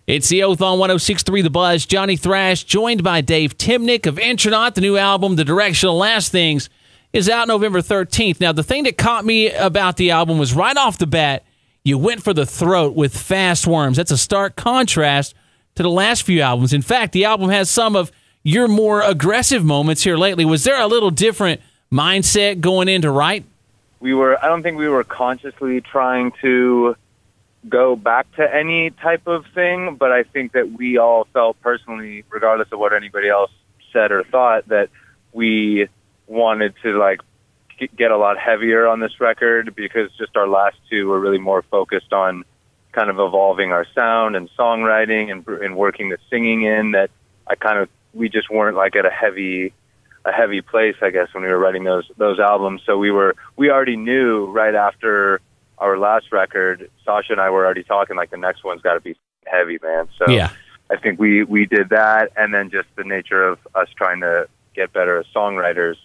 It's the Oath on 106.3 The Buzz. Johnny Thrash, joined by Dave Timnick of Intronaut. The new album, The Directional Last Things, is out November 13th. Now, the thing that caught me about the album was right off the bat, you went for the throat with Fast Worms. That's a stark contrast to the last few albums. In fact, the album has some of your more aggressive moments here lately. Was there a little different mindset going into write? I don't think we were consciously trying to go back to any type of thing, but I think that we all felt personally, regardless of what anybody else said or thought, that we wanted to get a lot heavier on this record, because just our last two were really more focused on kind of evolving our sound and songwriting and working the singing in, that we just weren't at a heavy place, I guess, when we were writing those albums. So we already knew right after our last record, Sasha and I were already talking the next one's got to be heavy, man. So yeah. I think we did that, and then just the nature of us trying to get better as songwriters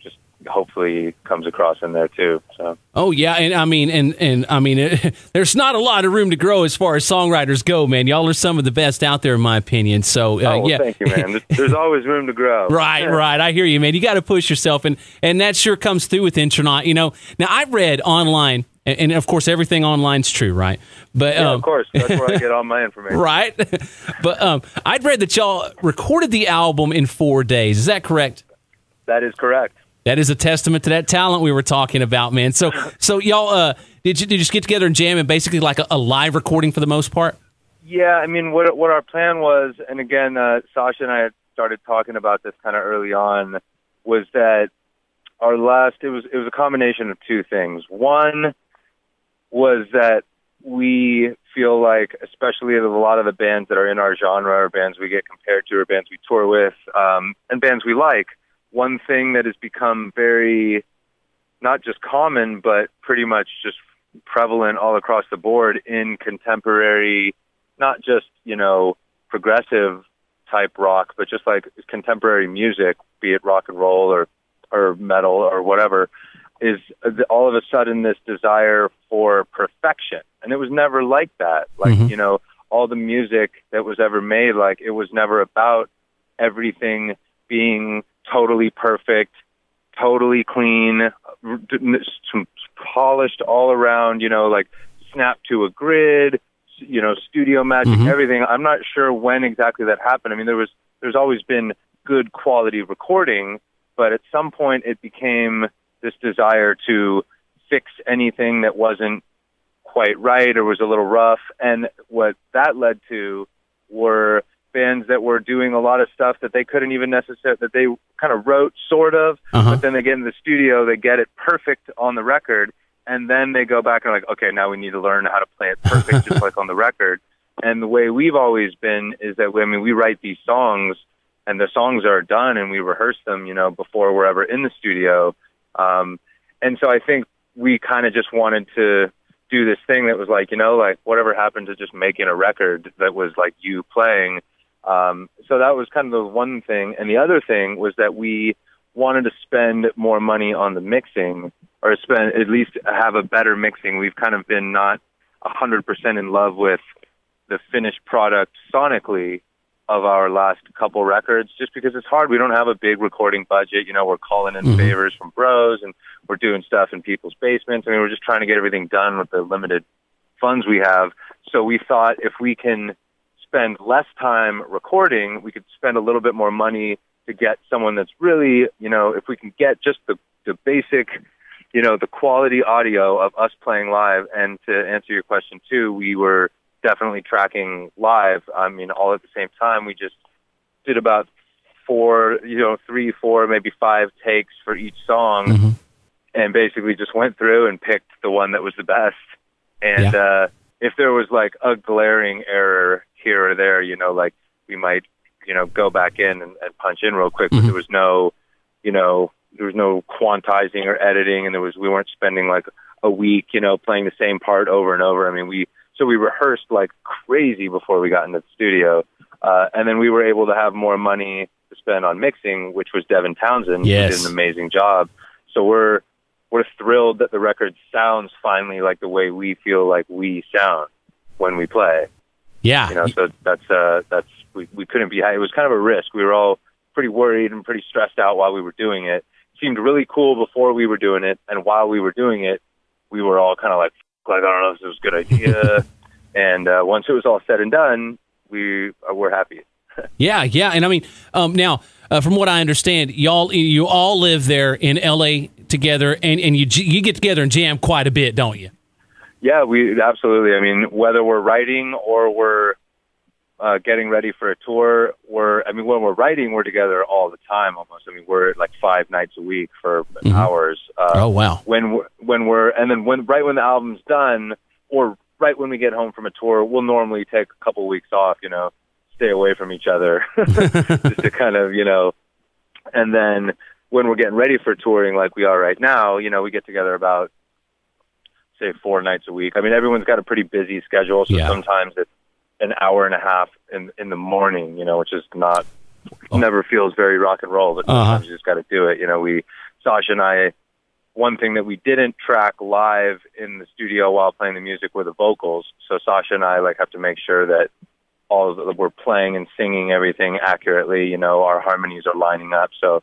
just hopefully comes across in there too. So. Oh yeah, and I mean, there's not a lot of room to grow as far as songwriters go, man. Y'all are some of the best out there, in my opinion. So yeah, thank you, man. There's always room to grow. Right. I hear you, man. You got to push yourself, and that sure comes through with Intronaut. Now I read online, and of course everything online's true, right? But yeah, of course, that's where I get all my information. Right. But I'd read that y'all recorded the album in 4 days. Is that correct? That is correct. That is a testament to that talent we were talking about, man. So y'all, did you just get together and jam and basically a live recording for the most part? Yeah, I mean, what our plan was, and again, Sasha and I had started talking about this kind of early on, was that our last, it was a combination of two things. One was that we feel like, especially a lot of the bands that are in our genre, or bands we get compared to, or bands we tour with, and bands we like, one thing that has become very, not just common, but pretty much just prevalent all across the board in contemporary, not just, progressive type rock, but just contemporary music, be it rock and roll or metal or whatever, is all of a sudden this desire for perfection. And it was never like that. All the music that was ever made, it was never about everything being totally perfect, totally clean, polished all around, snap to a grid, studio magic, everything. I'm not sure when exactly that happened. I mean, there's always been good quality recording, but at some point it became this desire to fix anything that wasn't quite right or was a little rough. And what that led to were bands that were doing a lot of stuff that they couldn't even necessarily, that they kind of wrote sort of, but then they get in the studio, they get it perfect on the record, and then they go back and okay, now we need to learn how to play it perfect just like on the record. And the way we've always been is that, we write these songs, and the songs are done, and we rehearse them, before we're ever in the studio. And so I think we kind of just wanted to do this thing that was whatever happened to just making a record that was you playing. So that was kind of the one thing. And the other thing was that we wanted to spend more money on the mixing, or at least have a better mixing. We've kind of been not 100% in love with the finished product sonically of our last couple records, just because it's hard. We don't have a big recording budget. We're calling in favors from bros, and we're doing stuff in people's basements. I mean, we're just trying to get everything done with the limited funds we have. So we thought if we can spend less time recording, we could spend a little bit more money to get someone that's really, if we can get just the basic, the quality audio of us playing live. And to answer your question too, we were definitely tracking live. I mean, all at the same time. We just did about 3, 4, maybe 5 takes for each song, and basically just went through and picked the one that was the best. And if there was a glaring error here or there, we might, go back in and punch in real quick. But there was no, there was no quantizing or editing, and we weren't spending a week, playing the same part over and over. I mean, we rehearsed like crazy before we got into the studio. And then we were able to have more money to spend on mixing, which was Devin Townsend, who did an amazing job. So we're thrilled that the record sounds finally like the way we feel like we sound when we play. Yeah. So that's we couldn't be high. It was kind of a risk. We were all pretty worried and pretty stressed out while we were doing it. It seemed really cool before we were doing it, and while we were doing it, we were all kind of like I don't know if this was a good idea. And once it was all said and done, we're happy. Yeah. And I mean, now from what I understand, you all live there in LA together, and you get together and jam quite a bit, don't you? Yeah, we absolutely. I mean, whether we're writing or we're getting ready for a tour, when we're writing, we're together all the time almost. I mean, we're like 5 nights a week for hours. Oh wow! When right when the album's done, or right when we get home from a tour, we'll normally take a couple weeks off. Stay away from each other, just to kind of And then when we're getting ready for touring, like we are right now, we get together about say 4 nights a week. I mean, everyone's got a pretty busy schedule, so sometimes it's an hour and a half in the morning, which is never feels very rock and roll, but sometimes you just got to do it. Sasha and I, one thing that we didn't track live in the studio while playing the music were the vocals. So Sasha and I have to make sure that we're playing and singing everything accurately. Our harmonies are lining up. So,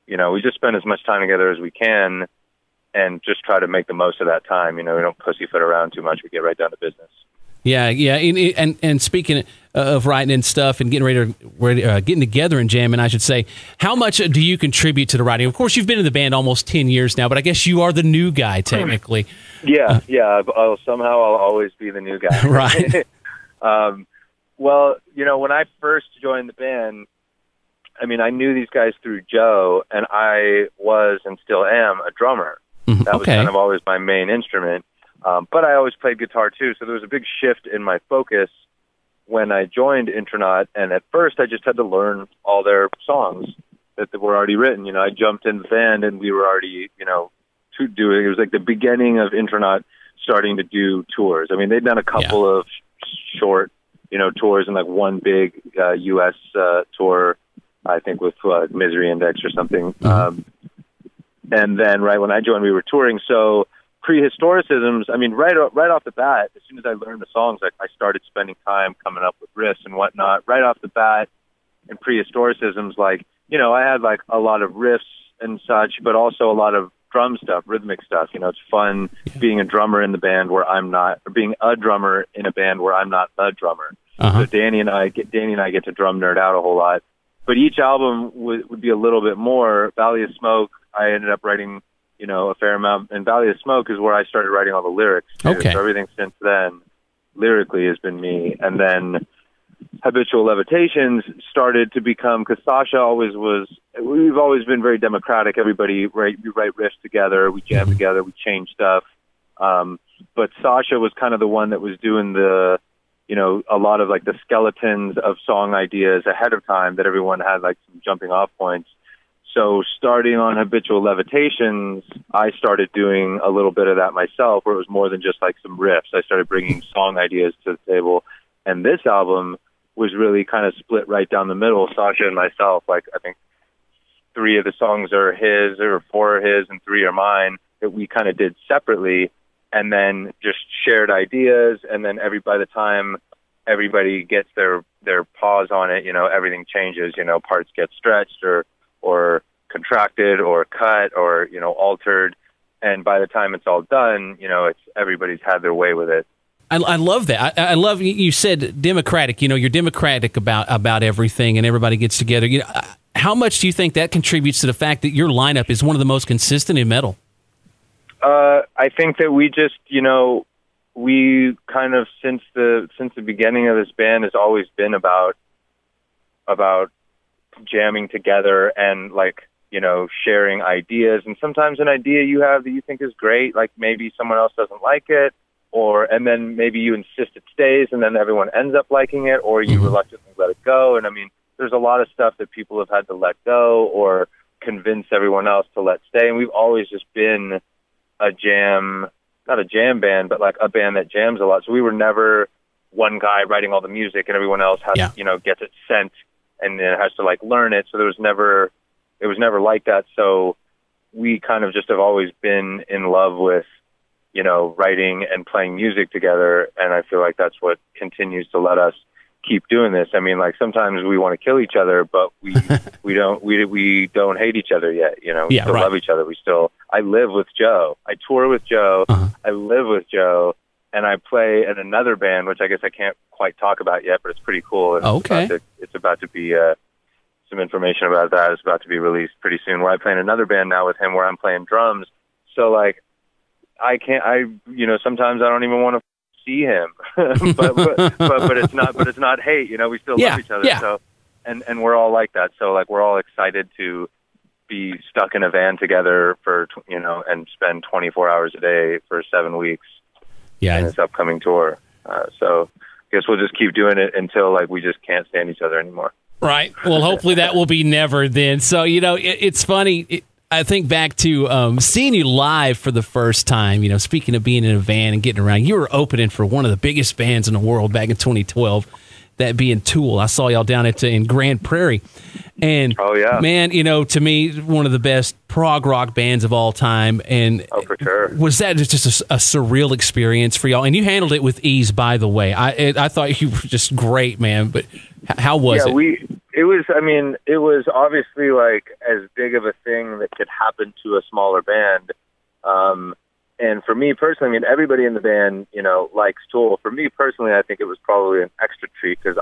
we just spend as much time together as we can and just try to make the most of that time. We don't pussyfoot around too much. We get right down to business. Yeah. And speaking of writing and stuff and getting getting together and jamming, I should say, how much do you contribute to the writing? Of course, you've been in the band almost 10 years now, but I guess you are the new guy technically. Yeah. Somehow I'll always be the new guy. Right. Well, when I first joined the band, I mean, I knew these guys through Joe, and I was and still am a drummer. That was kind of always my main instrument. But I always played guitar too, so there was a big shift in my focus when I joined Intronaut, and at first I just had to learn all their songs that were already written. I jumped in the band, and we were already, doing, it was like the beginning of Intronaut starting to do tours. I mean, they'd done a couple of short, tours and like one big U.S. tour, I think with Misery Index or something. And then right when I joined, we were touring. So Prehistoricisms, I mean, right off the bat, as soon as I learned the songs, I started spending time coming up with riffs and whatnot. Right off the bat, in Prehistoricisms, I had like a lot of riffs and such, but also a lot of drum stuff, rhythmic stuff. It's fun being a drummer in the band where I'm not, or being a drummer in a band where I'm not the drummer. So Danny and I get to drum nerd out a whole lot. But each album would be a little bit more. Valley of Smoke, I ended up writing, a fair amount. And Valley of Smoke is where I started writing all the lyrics. Okay. So everything since then, lyrically, has been me. And then Habitual Levitations started to become, because Sasha we've always been very democratic. Everybody, we write riffs together, we jam together, we change stuff. But Sasha was kind of the one that was doing a lot of like the skeletons of song ideas ahead of time, that everyone had like some jumping off points. So starting on Habitual Levitations, I started doing a little bit of that myself, where it was more than just like some riffs. I started bringing song ideas to the table. And this album was really kind of split right down the middle, Sasha and myself. Like, I think 3 of the songs are his, or 4 are his, and 3 are mine, that we kind of did separately, and then just shared ideas. And then by the time everybody gets their paws on it, everything changes. Parts get stretched or contracted or cut or altered, and by the time it's all done, it's everybody's had their way with it. I love that. I love you said democratic. You're democratic about everything, and everybody gets together. How much do you think that contributes to the fact that your lineup is one of the most consistent in metal? I think that we just, we kind of since the beginning of this band has always been about jamming together and sharing ideas. And sometimes an idea you have that you think is great, like maybe someone else doesn't like it, and then maybe you insist it stays, and then everyone ends up liking it, or you reluctantly let it go. And I mean, there's a lot of stuff that people have had to let go or convince everyone else to let stay. And we've always just been not a jam band, but like a band that jams a lot. So we were never one guy writing all the music and everyone else has, gets it sent and then has to learn it. So it was never like that. So we kind of just have always been in love with, you know, writing and playing music together. And I feel like that's what continues to let us keep doing this. I mean, like sometimes we want to kill each other, but we don't hate each other yet. You know, we still love each other. I live with Joe. I tour with Joe. I live with Joe, and I play in another band, which I guess I can't quite talk about yet, but it's pretty cool. And it's about to be some information about that is about to be released pretty soon. Where I play in another band now with him, where I'm playing drums. So like, you know, sometimes I don't even want to see him, but it's not hate, you know, we still love each other. So, and we're all like that. So like, we're all excited to be stuck in a van together for, you know, and spend 24 hours a day for 7 weeks in this upcoming tour. So I guess we'll just keep doing it until like, we just can't stand each other anymore. Right. Well, hopefully that will be never then. So, you know, it's funny. I think back to seeing you live for the first time, you know, speaking of being in a van and getting around, you were opening for one of the biggest bands in the world back in 2012, that being Tool. I saw y'all down in Grand Prairie. And, man, you know, to me, one of the best prog rock bands of all time. And for sure. Was that just a surreal experience for y'all? And you handled it with ease, by the way. I thought you were just great, man. But how was it? It was obviously like as big of a thing that could happen to a smaller band. And for me personally, I mean, everybody in the band, you know, likes Tool. For me personally, I think it was probably an extra treat because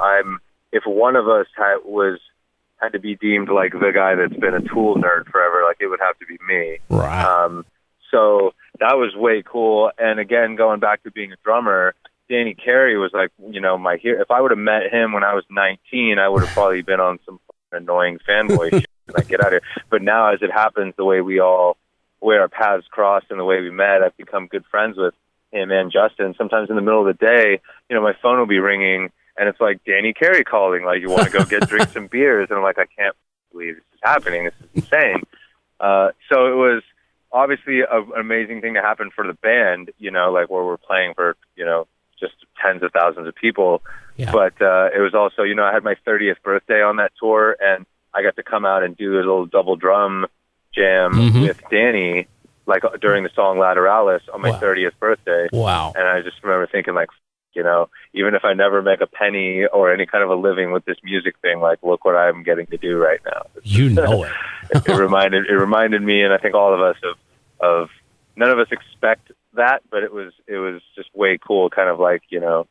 if one of us had to be deemed like the guy that's been a Tool nerd forever, like it would have to be me. Right. So that was way cool. And again, going back to being a drummer, Danny Carey was like, you know, my hero. If I would have met him when I was 19, I would have probably been on some annoying fanboy shit. Like, get out of here. But now, as it happens, the way our paths crossed and the way we met, I've become good friends with him and Justin. Sometimes in the middle of the day, you know, my phone will be ringing and it's like Danny Carey calling, like, you want to go drink some beers? And I'm like, I can't believe this is happening. This is insane. So it was obviously an amazing thing to happen for the band, you know, like where we're playing for, you know, just tens of thousands of people. Yeah. But it was also, you know, I had my 30th birthday on that tour, and I got to come out and do a little double drum jam with Danny, like during the song Lateralis on my 30th birthday. Wow. And I just remember thinking, like, you know, even if I never make a penny or any kind of a living with this music thing, like, look what I'm getting to do right now. You know it. it reminded me, and I think all of us of none of us expect that, but it was just way cool, kind of like, you know,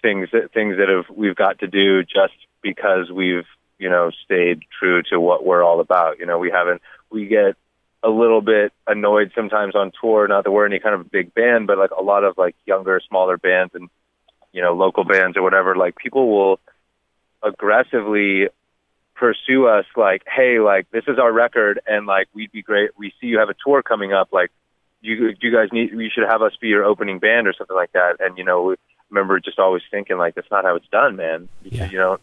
things that we've got to do just because we've, you know, stayed true to what we're all about. You know, we get a little bit annoyed sometimes on tour, not that we're any kind of big band, but like a lot of like younger, smaller bands and, you know, local bands or whatever, like people will aggressively pursue us like, hey, like, this is our record and like, we'd be great. We see you have a tour coming up. Like, you guys you should have us be your opening band or something like that. And, you know, we remember just always thinking like, that's not how it's done, man. You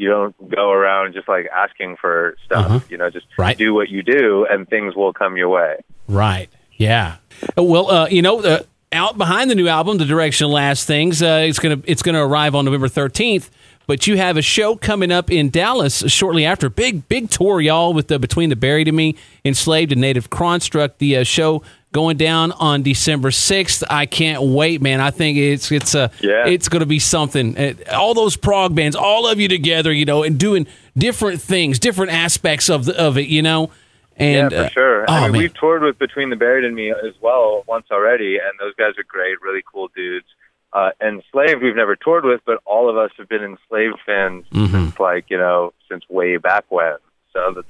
don't go around just like asking for stuff, you know, just do what you do and things will come your way. Right. Yeah. Well, you know, out behind the new album, The Direction of Last Things, it's gonna arrive on November 13th. But you have a show coming up in Dallas shortly after. Big tour, y'all, with Between the Buried and Me, Enslaved and Native Construct. The show going down on December 6th. I can't wait, man. I think it's going to be something. All those prog bands, all of you together, you know, and doing different things, different aspects of it, you know. And, yeah, for sure. I mean, we've toured with Between the Buried and Me as well once already, and those guys are great, really cool dudes. Enslaved, we've never toured with, but all of us have been Enslaved fans since, like, you know, since way back when. So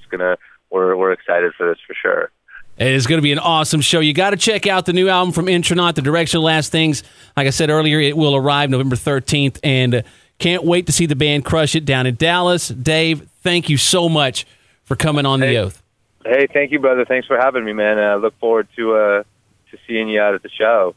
we're excited for this for sure. It is going to be an awesome show. You got to check out the new album from Intronaut, The Direction of Last Things. Like I said earlier, it will arrive November 13th, and can't wait to see the band crush it down in Dallas. Dave, thank you so much for coming on The Oath. Hey, thank you, brother. Thanks for having me, man. I look forward to seeing you out at the show.